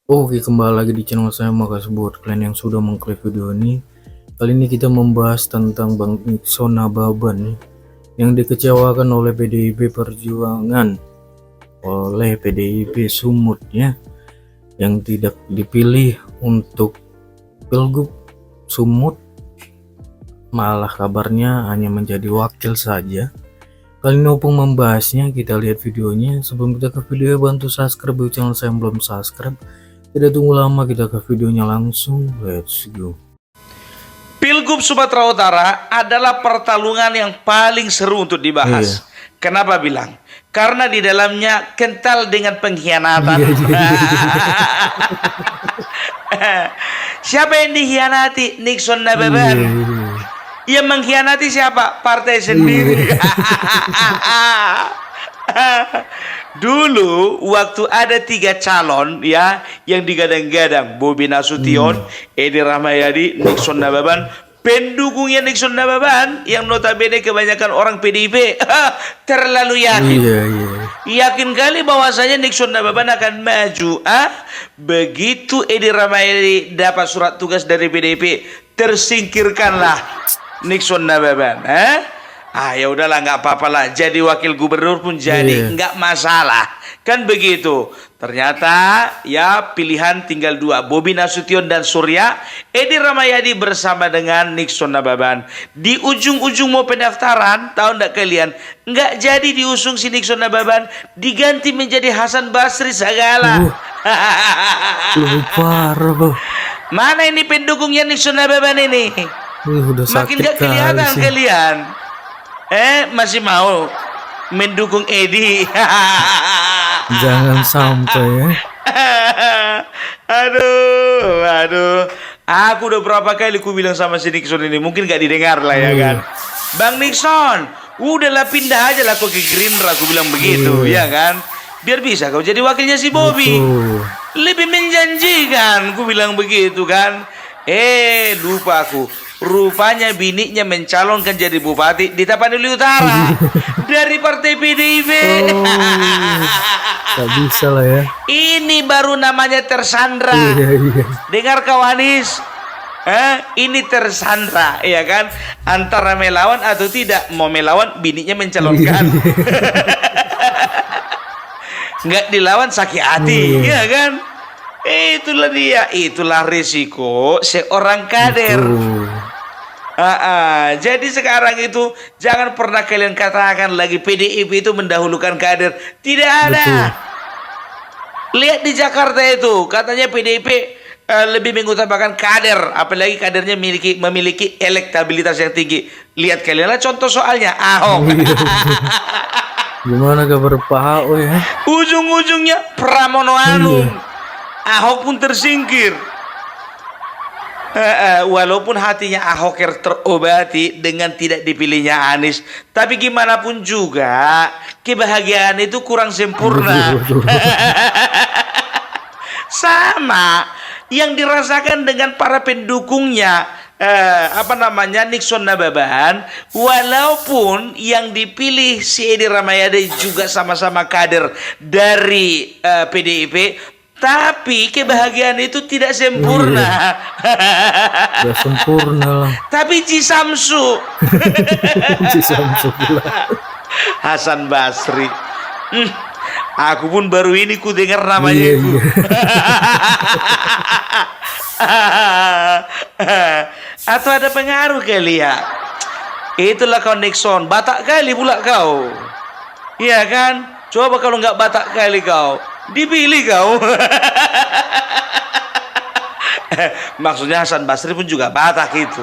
Oke, kembali lagi di channel saya. Makasih buat kalian yang sudah mengklik video ini. Kali ini kita membahas tentang Bang Nixon Nababan nih, yang dikecewakan oleh PDIP Perjuangan, oleh PDIP Sumut ya, yang tidak dipilih untuk Pilgub Sumut, malah kabarnya hanya menjadi wakil saja. Kali ini Opung membahasnya, kita lihat videonya. Sebelum kita ke video, bantu subscribe channel saya yang belum subscribe. Tidak tunggu lama, kita ke videonya langsung. Let's go. Pilgub Sumatera Utara adalah pertarungan yang paling seru untuk dibahas. Kenapa bilang? Karena di dalamnya kental dengan pengkhianatan. Siapa yang dikhianati? Nixon Nababan. Yang mengkhianati siapa? Partai sendiri. Dulu waktu ada 3 calon ya yang digadang-gadang, Bobi Nasution, Edi Rahmayadi, Nixon Nababan, pendukungnya Nixon Nababan yang notabene kebanyakan orang PDIP terlalu yakin. Yakin kali bahwasanya Nixon Nababan akan maju. Begitu Edi Rahmayadi dapat surat tugas dari PDIP, tersingkirkanlah Nixon Nababan. Ya udahlah, nggak apa-apa lah, jadi wakil gubernur pun jadi, nggak masalah, kan begitu. Ternyata ya pilihan tinggal 2, Bobi Nasution dan Surya. Edi Rahmayadi bersama dengan Nixon Nababan. Di ujung-ujung mau pendaftaran, tahu nggak kalian, nggak jadi diusung si Nixon Nababan, diganti menjadi Hasan Basri segala. Parah. Mana ini pendukungnya Nixon Nababan ini? Makin nggak kelihatan kalian. Masih mau mendukung Edi? Jangan sampai ya. Aduh. Aku udah berapa kali ku bilang sama si Nixon ini, mungkin gak didengar lah ya kan. Bang Nixon, udahlah pindah aja lah kau ke Gerindra, aku bilang begitu, ya kan. Biar bisa kau jadi wakilnya si Bobi. Lebih menjanjikan, ku bilang begitu kan. Lupa aku. Rupanya bininya mencalonkan jadi bupati di Tapanuli Utara dari partai PDIP. Tak bisa lah ya. Ini baru namanya tersandra. Dengar kau Anies, ini tersandra, ya kan? Antara melawan atau tidak. Mau melawan, bininya mencalonkan. Nggak dilawan sakit hati, ya kan? Itulah dia, itulah risiko seorang kader. Jadi sekarang itu jangan pernah kalian katakan lagi PDIP itu mendahulukan kader. Tidak ada. Lihat di Jakarta itu, katanya PDIP lebih mengutamakan kader, apalagi kadernya memiliki elektabilitas yang tinggi. Lihat kalianlah contoh soalnya Ahok. Gimana kabar Pak Ahok ya? Ujung-ujungnya Pramono Anung. Ahok pun tersingkir. Walaupun hatinya Ahok terobati dengan tidak dipilihnya Anies, tapi gimana pun juga kebahagiaan itu kurang sempurna. Sama yang dirasakan dengan para pendukungnya Nixon Nababan. Walaupun yang dipilih si Edi Rahmayadi juga sama-sama kader dari PDIP, tapi kebahagiaan itu tidak sempurna. Tidak sempurna lah. Tapi Cisamsu. Cisamsu pula. Hasan Basri. Aku pun baru ini ku dengar namanya itu. Atau ada pengaruh kali ya? Itulah kau Nixon, Batak kali pula kau. Iya kan? Coba kalau nggak Batak kali kau, dipilih kau. Maksudnya Hasan Basri pun juga Batak itu,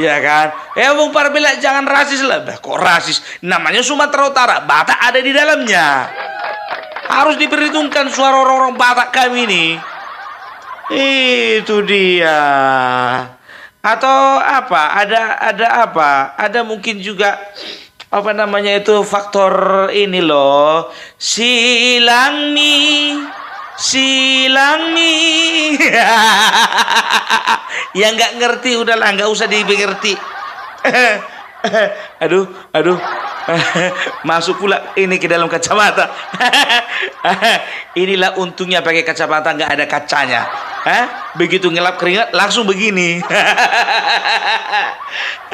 ya kan? Bung Parbila jangan rasis lah. Kok rasis? Namanya Sumatera Utara, Batak ada di dalamnya. Harus diperhitungkan suara orang-orang Batak kami ini. Itu dia. Atau apa? Ada apa? Ada mungkin juga faktor ini loh, silangi yang nggak ngerti udahlah, nggak usah dimengerti. Aduh, aduh. Masuk pula ini ke dalam kacamata. Inilah untungnya pakai kacamata nggak ada kacanya. Begitu ngelap keringat langsung begini.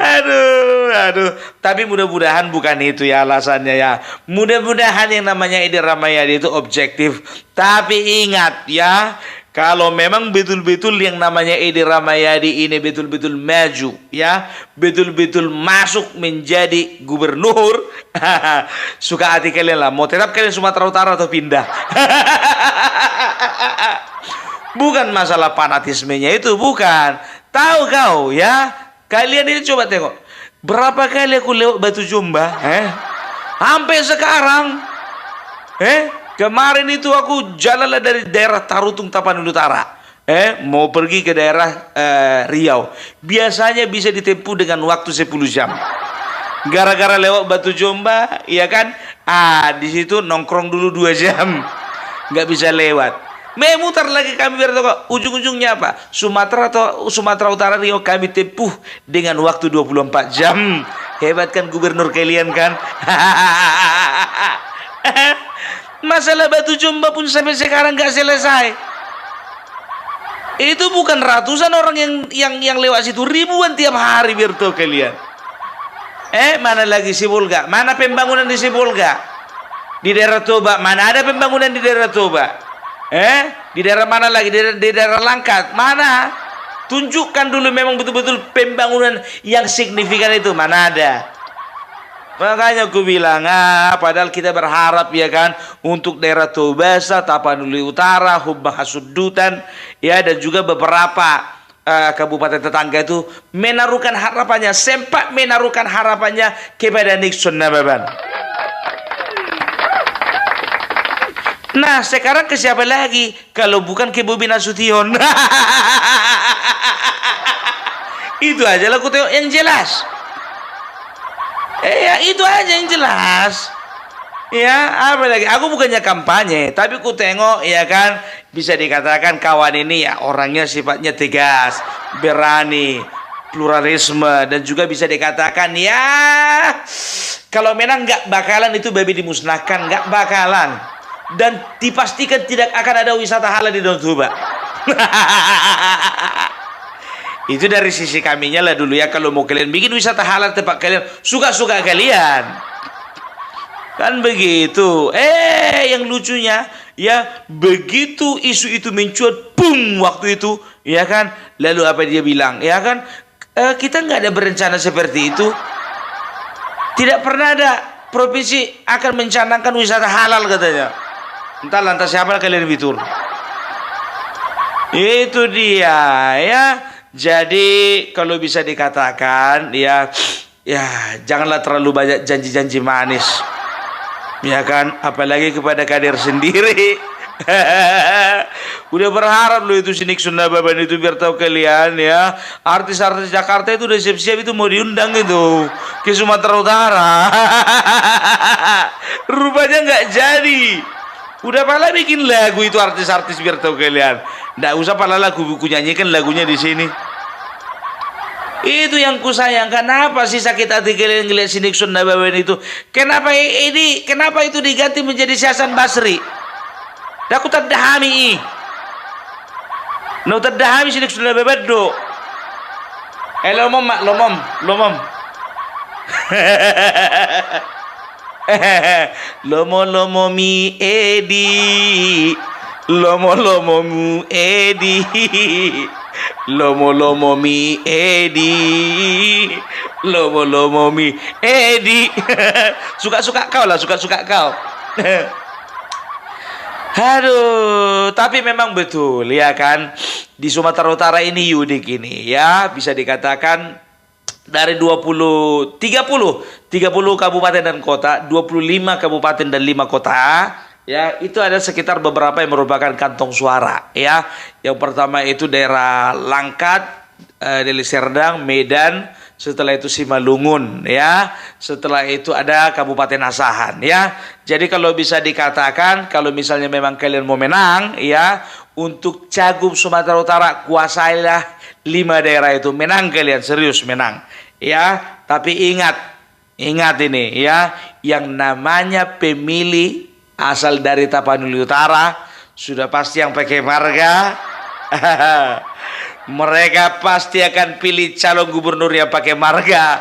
Aduh, aduh. Tapi mudah-mudahan bukan itu ya alasannya ya. Mudah-mudahan yang namanya Edi Rahmayadi itu objektif. Tapi ingat ya, kalau memang betul-betul yang namanya Edi Rahmayadi ini betul-betul maju ya, betul-betul masuk menjadi gubernur, suka hati kalian lah. Mau tetap kalian Sumatera Utara atau pindah? Bukan masalah fanatismenya itu, bukan. Tahu kau ya, kalian ini coba tengok. Berapa kali aku lewat Batu Jomba? Sampai sekarang. Kemarin itu aku jalanlah dari daerah Tarutung Tapanuli Utara. Mau pergi ke daerah Riau. Biasanya bisa ditempuh dengan waktu 10 jam. Gara-gara lewat Batu Jomba, ya kan? Di situ nongkrong dulu 2 jam. Nggak bisa lewat. Memutar lagi kami biar tahu ujung-ujungnya apa. Sumatera Utara Riau kami tempuh dengan waktu 24 jam. Hebat kan gubernur kalian kan? Masalah Batu Jomba pun sampai sekarang nggak selesai. Itu bukan ratusan orang yang lewat situ, ribuan tiap hari biar tahu kalian. Mana lagi Sibolga? Mana pembangunan di Sibolga? Di daerah Toba mana ada pembangunan di daerah Toba? Di daerah mana lagi? Di daerah Langkat mana? Tunjukkan dulu memang betul-betul pembangunan yang signifikan itu mana ada. Makanya aku bilang, padahal kita berharap ya kan untuk daerah Tobasa, Tapanuli Utara, Hubang Hasudutan, ya dan juga beberapa kabupaten tetangga itu menaruhkan harapannya, sempat menaruhkan harapannya kepada Nixon Nababan. Nah sekarang ke siapa lagi kalau bukan ke Bobi Nasution? Itu aja lah aku tengok yang jelas. Ya itu aja yang jelas. Ya apa lagi? Aku bukannya kampanye, tapi ku tengok ya kan bisa dikatakan kawan ini ya orangnya sifatnya tegas, berani, pluralisme dan juga bisa dikatakan ya kalau memang nggak bakalan itu babi dimusnahkan, nggak bakalan. Dan dipastikan tidak akan ada wisata halal di Danau Toba. Itu dari sisi kaminya lah dulu ya. Kalau mau kalian bikin wisata halal tempat kalian, suka-suka kalian. Kan begitu. Yang lucunya ya begitu isu itu mencuat, boom waktu itu, ya kan. Lalu apa dia bilang? Ya kan kita nggak ada berencana seperti itu. Tidak pernah ada provinsi akan mencanangkan wisata halal katanya. Entah lantas siapa kalian bitur. Itu dia ya. Jadi kalau bisa dikatakan ya janganlah terlalu banyak janji-janji manis. Ya kan, apalagi kepada kader sendiri. Udah berharap loh itu si Nixon Nababan itu biar tahu kalian ya. Artis-artis Jakarta itu udah siap-siap itu mau diundang itu ke Sumatera Utara. Rupanya nggak jadi. Udah pala bikin lagu itu artis-artis biar tahu kalian. Nggak usah pala lagu buku nyanyikan lagunya di sini. Itu yang ku sayang. Kenapa sih sakit hati kalian ngeliat si Nixon Nababan itu? Kenapa itu diganti menjadi si Hasan Basri? Aku tak dahami. No tak dahami si Nixon Nababan do. Lomom mak lomom. Lomo mi Edi. Lomo mu Edi. Lomo mi Edi. Lomo mi Edi. Suka-suka kau lah, suka-suka kau. Aduh, tapi memang betul ya kan di Sumatera Utara ini unik ini ya, bisa dikatakan dari 30 kabupaten dan kota, 25 kabupaten dan 5 kota ya, itu ada sekitar beberapa yang merupakan kantong suara ya. Yang pertama itu daerah Langkat, Deli Serdang, Medan, setelah itu Simalungun ya, setelah itu ada Kabupaten Asahan ya. Jadi kalau bisa dikatakan kalau misalnya memang kalian mau menang ya untuk Cagup Sumatera Utara, kuasailah 5 daerah itu, menang kalian, serius menang ya. Tapi ingat ini ya, yang namanya pemilih asal dari Tapanuli Utara sudah pasti yang pakai marga. Mereka pasti akan pilih calon gubernur yang pakai marga.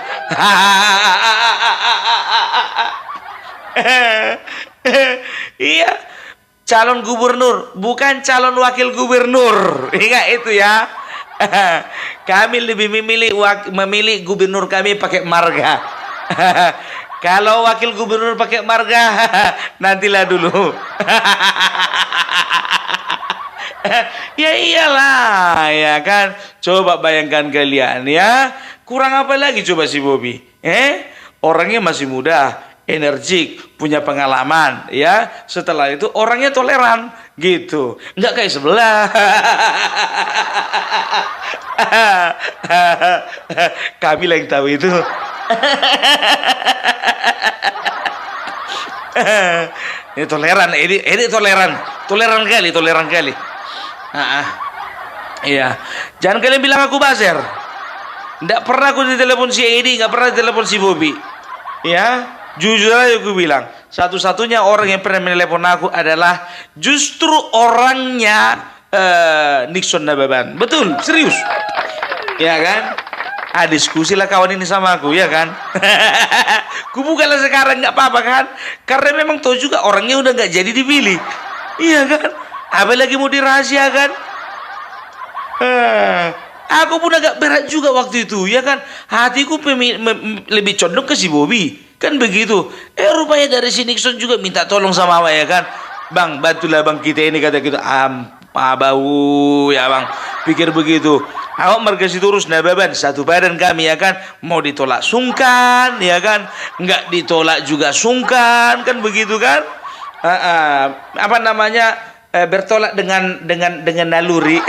Iya, calon gubernur, bukan calon wakil gubernur. Ingat itu ya. Kami lebih memilih gubernur kami pakai marga. Kalau wakil gubernur pakai marga, nantilah dulu. Ya iyalah, ya kan. Coba bayangkan kalian ya. Kurang apa lagi coba si Bobby? Orangnya masih muda, energik, punya pengalaman, ya. Setelah itu orangnya toleran, gitu. Nggak kayak sebelah. Kami lah yang tahu itu. Ini toleran, ini toleran kali. Iya, jangan kalian bilang aku baser. Nggak pernah aku ditelepon si Edi, nggak pernah ditelepon si Bobby. Ya, jujur aja aku bilang, satu-satunya orang yang pernah menelepon aku adalah justru orangnya Nixon Nababan. Betul, serius. Ya kan? Diskusi lah kawan ini sama aku, ya kan? Kubukalah sekarang, nggak apa-apa kan? Karena memang tahu juga orangnya udah nggak jadi dipilih, iya kan? Apalagi mau dirahasiakan? Aku pun agak berat juga waktu itu, ya kan? Hatiku lebih condong ke si Bobby, kan begitu. Rupanya dari si Nixon juga minta tolong sama awak, ya kan? Bang, bantulah bang kita ini, kata kita. Apa bau, ya bang? Pikir begitu. Awak margasi terus Nababan, satu badan kami, ya kan? Mau ditolak sungkan, ya kan? Nggak ditolak juga sungkan, kan begitu kan? Apa namanya? Bertolak dengan naluri.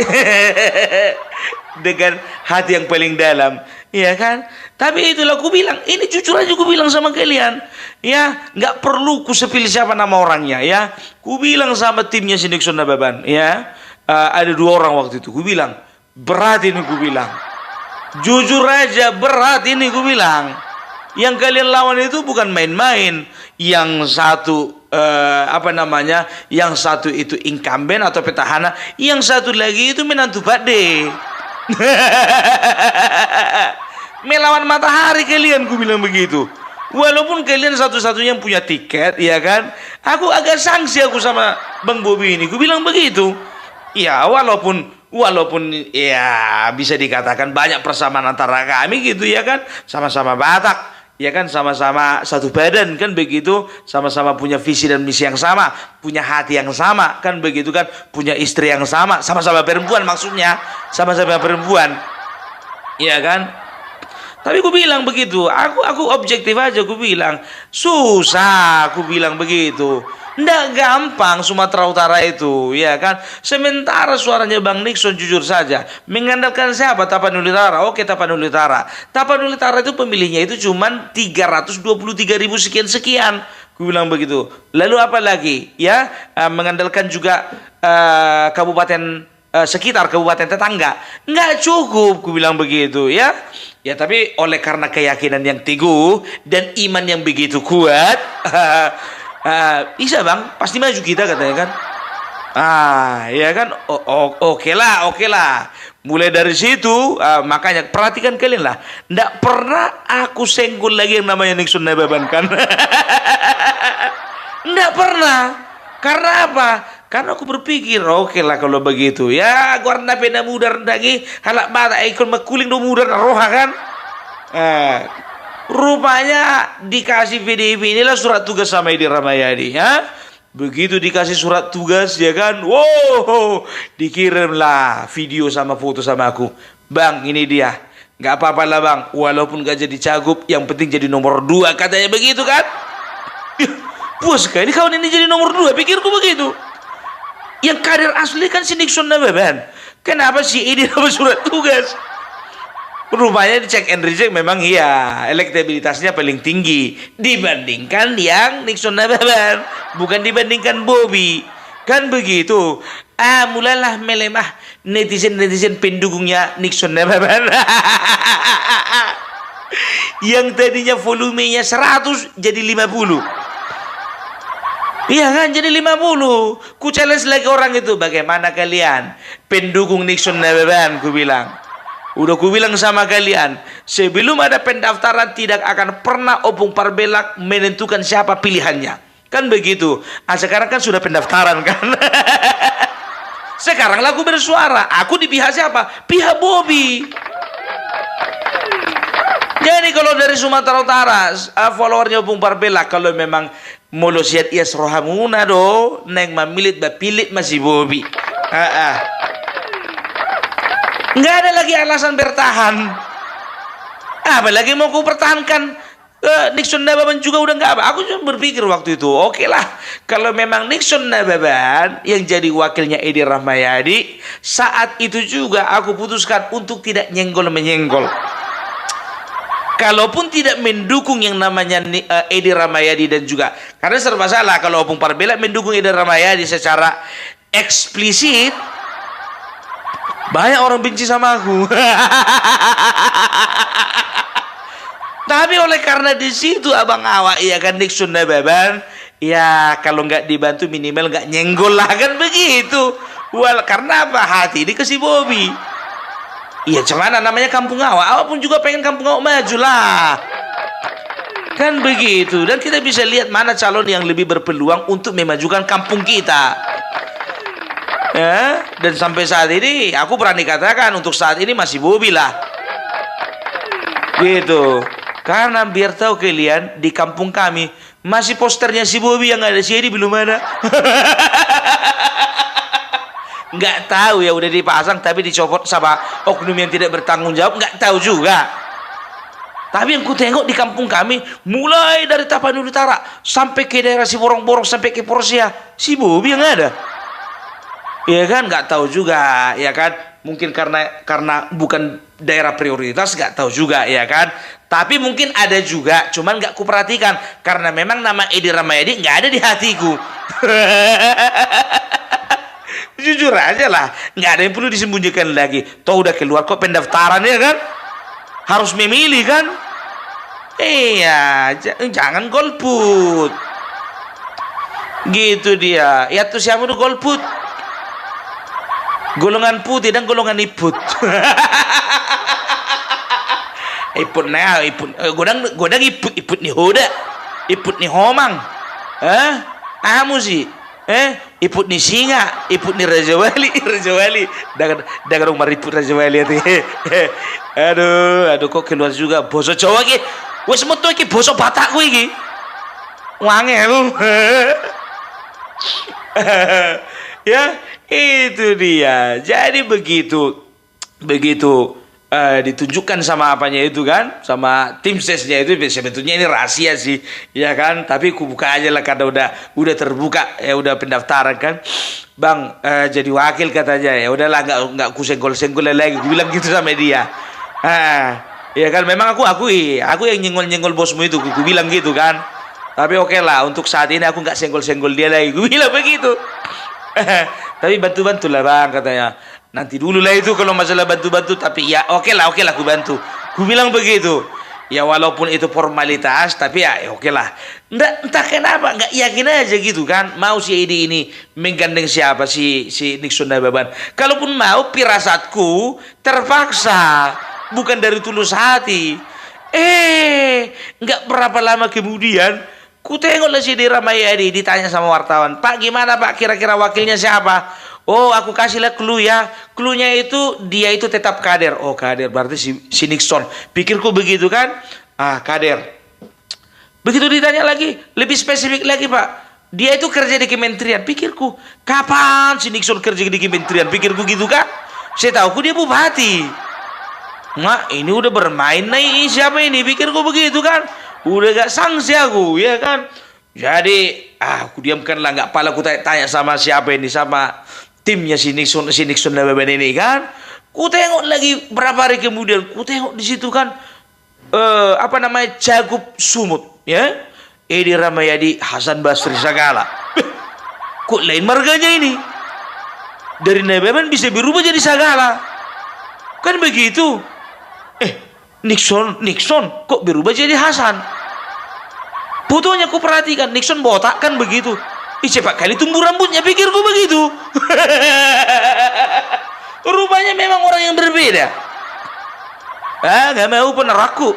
Dengan hati yang paling dalam, ya kan? Tapi itulah aku bilang, ini jujur aja aku bilang sama kalian, ya, nggak perlu ku sepilih siapa nama orangnya, ya. Ku bilang sama timnya si Nixon Nababan, ya, ada 2 orang waktu itu. Ku bilang berat ini, ku bilang jujur aja berat ini, ku bilang. Yang kalian lawan itu bukan main-main. Yang satu yang satu itu incumbent atau petahana, yang satu lagi itu menantu Pak D. Melawan matahari kalian, ku bilang begitu. Walaupun kalian satu-satunya yang punya tiket, ya kan? Aku agak sanksi aku sama Bang Bobby ini, ku bilang begitu. Ya, walaupun ya bisa dikatakan banyak persamaan antara kami gitu, ya kan? Sama-sama Batak, ya kan, sama-sama satu badan, kan begitu, sama-sama punya visi dan misi yang sama, punya hati yang sama, kan begitu kan, punya istri yang sama, sama-sama perempuan, maksudnya sama-sama perempuan, ya kan. Tapi aku bilang begitu, aku objektif aja, aku bilang susah, aku bilang begitu. Nggak gampang Sumatera Utara itu, ya kan. Sementara suaranya Bang Nixon jujur saja mengandalkan siapa? Tapanuli Utara. Oke, Tapanuli Utara. Tapanuli Utara itu pemilihnya itu cuman 323.000 sekian. Aku bilang begitu. Lalu apa lagi? Ya, mengandalkan juga kabupaten sekitar, kabupaten tetangga. Nggak cukup, aku bilang begitu, ya. Ya, tapi oleh karena keyakinan yang teguh dan iman yang begitu kuat, bisa bang, pasti maju kita, katanya kan. Ya kan, oke lah. Mulai dari situ, makanya perhatikan kalian lah, nggak pernah aku senggol lagi yang namanya Nixon Nababan kan. Nggak pernah. Karena apa? Karena aku berpikir, oke lah kalau begitu. Ya, gua warna pena mudar lagi, halak mata ikon makuling do mudar roha kan. Rupanya dikasih PDIP inilah surat tugas sama Edi Rahmayadi, ya. Begitu dikasih surat tugas, ya kan, wow, dikirimlah video sama foto sama aku. Bang, ini dia. Gak apa-apa lah bang, walaupun gak jadi cagup, yang penting jadi nomor 2, katanya begitu kan. Puas sekali kawan ini jadi nomor 2, pikirku begitu. Yang kader asli kan si Nixon Nababan. Kenapa si Edi dapat surat tugas? Rupanya dicek and reject, memang iya elektabilitasnya paling tinggi dibandingkan yang Nixon Nababan, bukan dibandingkan Bobby, kan begitu. Mulailah melemah netizen pendukungnya Nixon Nababan. Yang tadinya volumenya 100 jadi 50. Iya kan, jadi 50. Ku challenge lagi orang itu, bagaimana kalian pendukung Nixon Nababan, ku bilang. Udah ku bilang sama kalian, sebelum ada pendaftaran tidak akan pernah Opung Parbelak menentukan siapa pilihannya. Kan begitu. Sekarang kan sudah pendaftaran kan. Sekarang aku bersuara. Aku di pihak siapa? Pihak Bobby. Jadi kalau dari Sumatera Utara, followernya Opung Parbelak, kalau memang molosiat ias rohamuna do, neng mamilit bapilit masih Bobby. Nggak ada lagi alasan bertahan. Apalagi mau ku pertahankan Nixon Nababan juga udah nggak apa. Aku cuma berpikir waktu itu, oke lah, kalau memang Nixon Nababan yang jadi wakilnya Edi Rahmayadi, saat itu juga aku putuskan untuk tidak nyenggol-menyenggol. Kalaupun tidak mendukung yang namanya Edi Rahmayadi dan juga, karena serba salah kalau Opung Parbelak mendukung Edi Rahmayadi secara eksplisit, banyak orang benci sama aku. Tapi oleh karena di situ abang awak ya kan Nixon Nababan, ya kalau nggak dibantu minimal nggak nyenggol lah kan begitu. Karena apa? Hati ini ke si Bobby. Iya cuman namanya kampung awak pun juga pengen kampung awak maju lah. Kan begitu. Dan kita bisa lihat mana calon yang lebih berpeluang untuk memajukan kampung kita. Ya, dan sampai saat ini aku berani katakan untuk saat ini masih Bobby lah. Gitu. Karena biar tahu kalian di kampung kami masih posternya si Bobby yang ada, si Edi belum ada. Nggak tahu ya udah dipasang tapi dicopot sama oknum yang tidak bertanggung jawab, nggak tahu juga. Tapi yang ku tengok di kampung kami mulai dari Tapanuli Utara sampai ke daerah si Borong-Borong sampai ke Porsia, si Bobby yang ada. Ya kan nggak tahu juga ya kan, mungkin karena bukan daerah prioritas, nggak tahu juga ya kan. Tapi mungkin ada juga, cuman nggak kuperhatikan karena memang nama Edi Rahmayadi nggak ada di hatiku. Jujur aja lah, nggak ada yang perlu disembunyikan lagi. Toh udah keluar kok pendaftaran ya kan, harus memilih kan. Iya, jangan golput. Gitu dia. Ya tuh siapa tuh golput? Golongan putih dan golongan iput. Iput nah, godang iput nih hoda. Iput nih homang. Amu sih. Iput nih singa, iput nih Raja Wali. Dagang rumah iput Raja Wali itu. Aduh kok keluar juga bosok Jawa ki. Wes metu iki bosok Batakku iki. Wangel. Ya, itu dia. Jadi begitu ditunjukkan sama apanya itu kan, sama tim sesnya itu, sebetulnya ini rahasia sih, ya kan. Tapi ku buka aja lah karena udah terbuka, ya udah pendaftaran kan. Bang, jadi wakil katanya, ya udahlah nggak ku senggol lagi. Gue bilang gitu sama dia. Ya kan, memang aku yang nyenggol bosmu itu, ku bilang gitu kan. Tapi oke lah, untuk saat ini aku nggak senggol dia lagi. Gue bilang begitu. Tapi bantu lah bang katanya. Nanti dulu lah itu kalau masalah bantu, tapi ya oke lah aku bantu. Ku bilang begitu. Ya walaupun itu formalitas, tapi ya oke lah. Entah kenapa nggak yakin aja gitu kan. Mau si Edi ini menggandeng siapa si Nixon Nababan. Kalaupun mau, pirasatku terpaksa, bukan dari tulus hati. Nggak berapa lama kemudian ku tengoklah si Edi Rahmayadi ditanya sama wartawan, Pak gimana Pak kira-kira wakilnya siapa? Oh aku kasihlah clue ya. Cluenya itu dia itu tetap kader. Oh kader berarti si Nixon. Pikirku begitu kan. Kader. Begitu ditanya lagi, lebih spesifik lagi Pak, dia itu kerja di kementerian. Pikirku, kapan si Nixon kerja di kementerian? Pikirku gitu kan. Saya tahu dia bupati. Nah ini udah bermain nih siapa ini? Pikirku begitu kan. Udah gak sangsi aku ya kan. Jadi aku diamkan lah, nggak pala aku tanya sama siapa ini, sama timnya si Nixon Nababan ini kan. Ku tengok lagi berapa hari kemudian, ku tengok di situ kan Cagup Sumut ya, Edi Rahmayadi Hasan Basri Sagala. Kok lain marganya ini, dari Nababan bisa berubah jadi Sagala kan begitu. Nixon kok berubah jadi Hasan. Fotonya ku perhatikan, Nixon botak kan begitu. Cepat kali tumbuh rambutnya, pikirku begitu. Rupanya memang orang yang berbeda. Gak mau peneraku.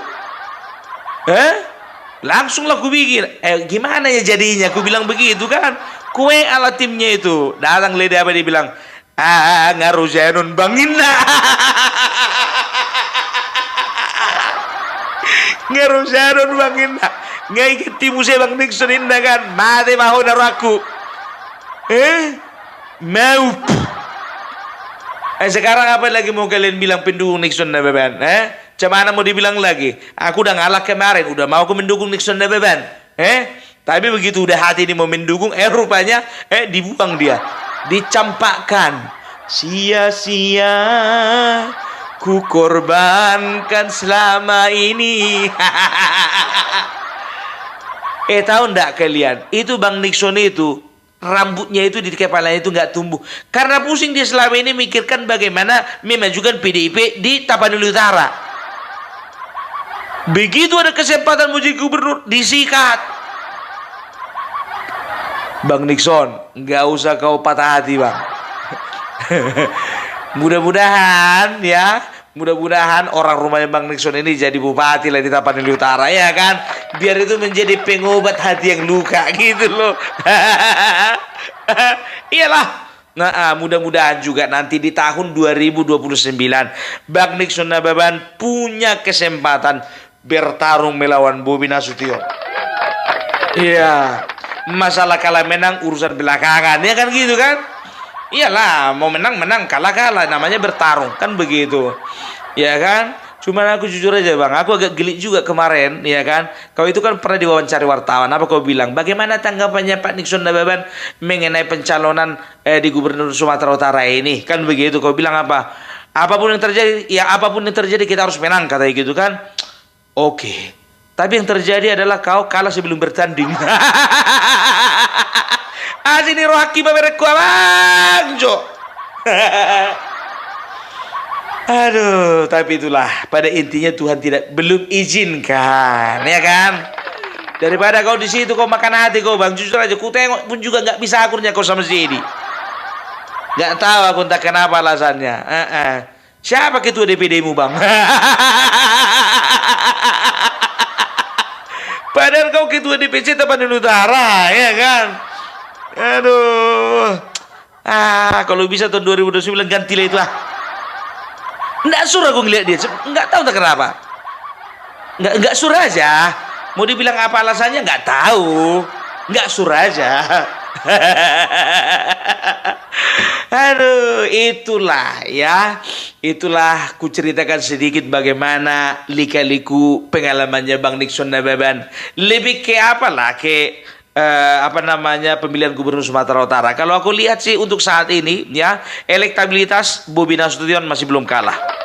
Langsunglah ku bikin. Gimana ya jadinya? Ku bilang begitu kan. Kue ala timnya itu datang lede apa dia bilang, ngaruh Zenon bangina. Ngaruh Zenon bangina. Ngai timu saya Bang Nixon indah kan. Mati mau naraku. Mau. Sekarang apa lagi mau kalian bilang pendukung Nixon na beban? Cemana mau dibilang lagi? Aku udah ngalah kemarin, udah mau aku mendukung Nixon na beban. Tapi begitu udah hati ini mau mendukung, rupanya dibuang dia, dicampakkan. Sia-sia ku korbankan selama ini. Tahu ndak kalian? Itu Bang Nixon itu rambutnya itu di kepalanya itu nggak tumbuh karena pusing dia selama ini mikirkan bagaimana memajukan PDIP di Tapanuli Utara. Begitu ada kesempatan mau jadi gubernur, disikat. Bang Nixon, nggak usah kau patah hati bang. Mudah-mudahan orang rumahnya Bang Nixon ini jadi bupati lah di Tapanuli Utara, ya kan? Biar itu menjadi pengobat hati yang luka gitu loh. Iyalah. Nah, mudah-mudahan juga nanti di tahun 2029 Bang Nixon Nababan punya kesempatan bertarung melawan Bobi Nasution. Iya. Masalah kalah menang urusan belakangan, ya kan gitu kan? Iyalah, mau menang kalah namanya bertarung kan begitu. Ya kan? Cuman aku jujur aja bang, aku agak geli juga kemarin, ya kan? Kau itu kan pernah diwawancari wartawan, apa kau bilang? Bagaimana tanggapannya Pak Nixon Nababan mengenai pencalonan di Gubernur Sumatera Utara ini? Kan begitu, kau bilang apa? Apapun yang terjadi kita harus menang, katanya gitu kan? Oke. Tapi yang terjadi adalah kau kalah sebelum bertanding. Sini rohaki baberek ku abang Jo. Aduh, tapi itulah pada intinya Tuhan belum izinkan, ya kan? Daripada kau di situ kau makan hati kau bang, jujur aja ku tengok pun juga nggak bisa akurnya kau sama si Edi. Nggak tahu aku entah kenapa alasannya. Siapa ketua DPD-mu bang? Padahal kau ketua DPC Tapanuli Utara, ya kan? Aduh. Kalau bisa tahun 2029 gantilah itu Nggak sur aku ngeliat dia. Nggak tahu tak kenapa. Nggak sur aja. Mau dibilang apa alasannya nggak tahu. Nggak sur aja. Aduh, itulah ya. Itulah ku ceritakan sedikit bagaimana lika-liku pengalamannya Bang Nixon Nababan. Lebih ke apalah ke pemilihan gubernur Sumatera Utara. Kalau aku lihat sih untuk saat ini ya, elektabilitas Bobi Nasution masih belum kalah.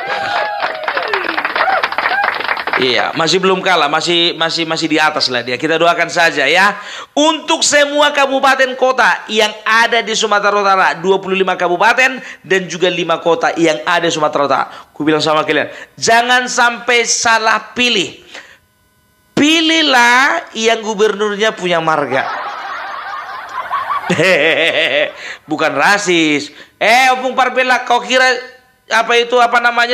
Iya, masih belum kalah, masih di atas lah dia. Kita doakan saja ya. Untuk semua kabupaten kota yang ada di Sumatera Utara, 25 kabupaten dan juga 5 kota yang ada di Sumatera Utara. Ku bilang sama kalian, jangan sampai salah pilih. Pilihlah yang gubernurnya punya marga. Bukan rasis. Opung Parpela, kau kira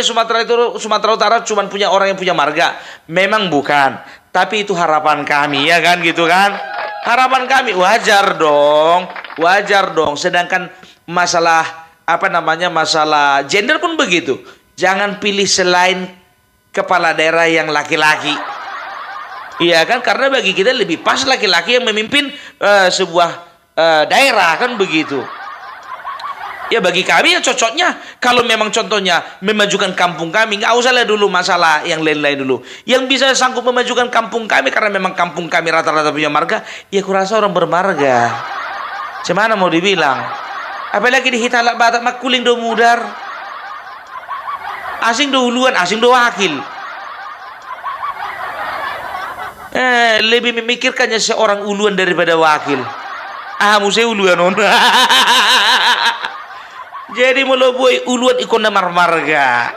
Sumatera Utara cuma punya orang yang punya marga? Memang bukan. Tapi itu harapan kami, ya kan gitu kan? Harapan kami wajar dong. Sedangkan masalah masalah gender pun begitu. Jangan pilih selain kepala daerah yang laki-laki. Iya kan, karena bagi kita lebih pas laki-laki yang memimpin sebuah daerah kan begitu. Ya bagi kami ya cocoknya kalau memang contohnya memajukan kampung kami, nggak usah lah dulu masalah yang lain-lain dulu. Yang bisa sanggup memajukan kampung kami karena memang kampung kami rata-rata punya marga, ya kurasa orang bermarga. Cemana mau dibilang? Apalagi di Hitalak Batak makuling do mudar. Asing do uluan, asing do wakil. Lebih memikirkannya seorang uluan daripada wakil. Muse uluan on. Jadi mulu boy uluan ikon marga.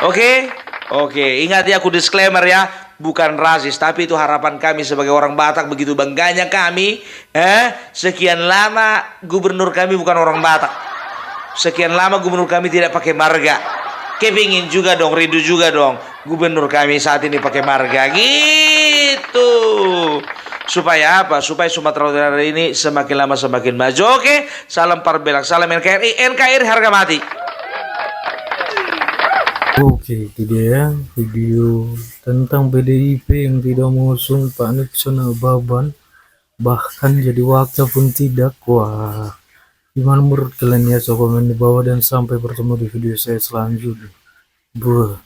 Oke? Oke, ingat ya, aku disclaimer ya, bukan rasis, tapi itu harapan kami sebagai orang Batak. Begitu bangganya kami, sekian lama gubernur kami bukan orang Batak. Sekian lama gubernur kami tidak pakai marga. Kepingin juga dong, rindu juga dong gubernur kami saat ini pakai marga gitu. Supaya apa? Supaya Sumatera Utara ini semakin lama semakin maju. Oke, salam Parbelang, salam NKRI, NKRI harga mati. Oke, itu dia video tentang PDIP yang tidak mengusung Pak Nixon Ababan, bahkan jadi wakil pun tidak. Wah, gimana menurut kalian ya? So komen di bawah dan sampai bertemu di video saya selanjutnya. Bro.